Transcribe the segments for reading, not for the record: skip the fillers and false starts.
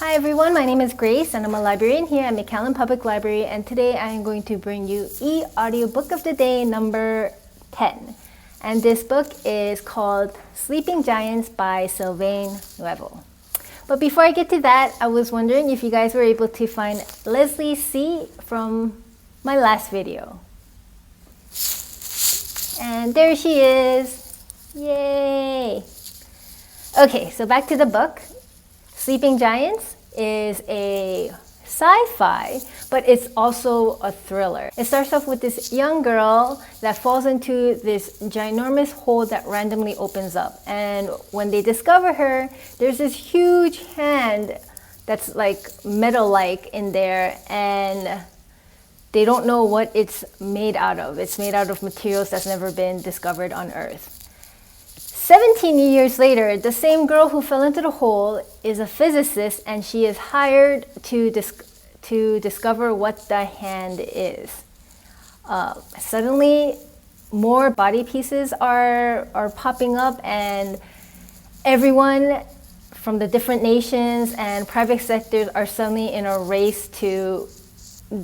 Hi everyone, my name is Grace and I'm a librarian here at McAllen Public Library, and today I am going to bring you eAudiobook of the day number 10. And this book is called Sleeping Giants by Sylvain Neuvel. But before I get to that, I was wondering if you guys were able to find Leslie C. from my last video. And there she is. Yay! Okay, so back to the book. Sleeping Giants is a sci-fi, but it's also a thriller. It starts off with this young girl that falls into this ginormous hole that randomly opens up. And when they discover her, there's this huge hand that's like metal-like in there, and they don't know what it's made out of. It's made out of materials that's never been discovered on Earth. 17 years later, the same girl who fell into the hole is a physicist, and she is hired to discover what the hand is. Suddenly, more body pieces are popping up, and everyone from the different nations and private sectors are suddenly in a race to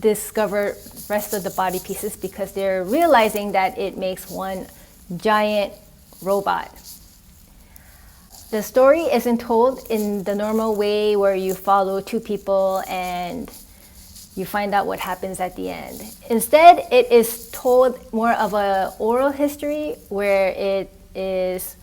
discover the rest of the body pieces because they're realizing that it makes one giant robot. The story isn't told in the normal way where you follow two people and you find out what happens at the end. Instead, it is told more of an oral history where it is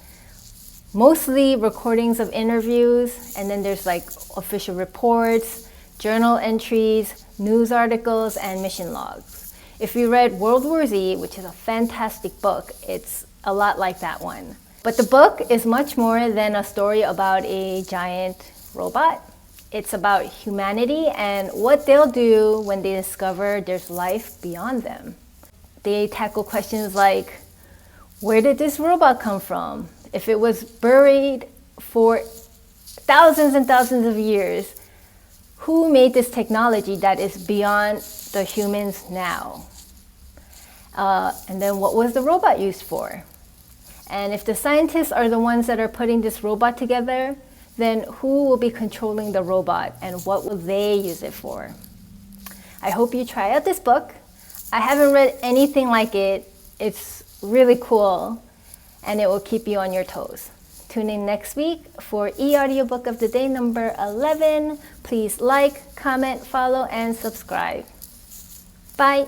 mostly recordings of interviews, and then there's like official reports, journal entries, news articles, and mission logs. If you read World War Z, which is a fantastic book, it's a lot like that one. But the book is much more than a story about a giant robot. It's about humanity and what they'll do when they discover there's life beyond them. They tackle questions like, where did this robot come from? If it was buried for thousands and thousands of years, who made this technology that is beyond the humans now? And then what was the robot used for? And if the scientists are the ones that are putting this robot together, then who will be controlling the robot and what will they use it for? I hope you try out this book. I haven't read anything like it. It's really cool and it will keep you on your toes. Tune in next week for eAudiobook of the day number 11. Please like, comment, follow, and subscribe. Bye.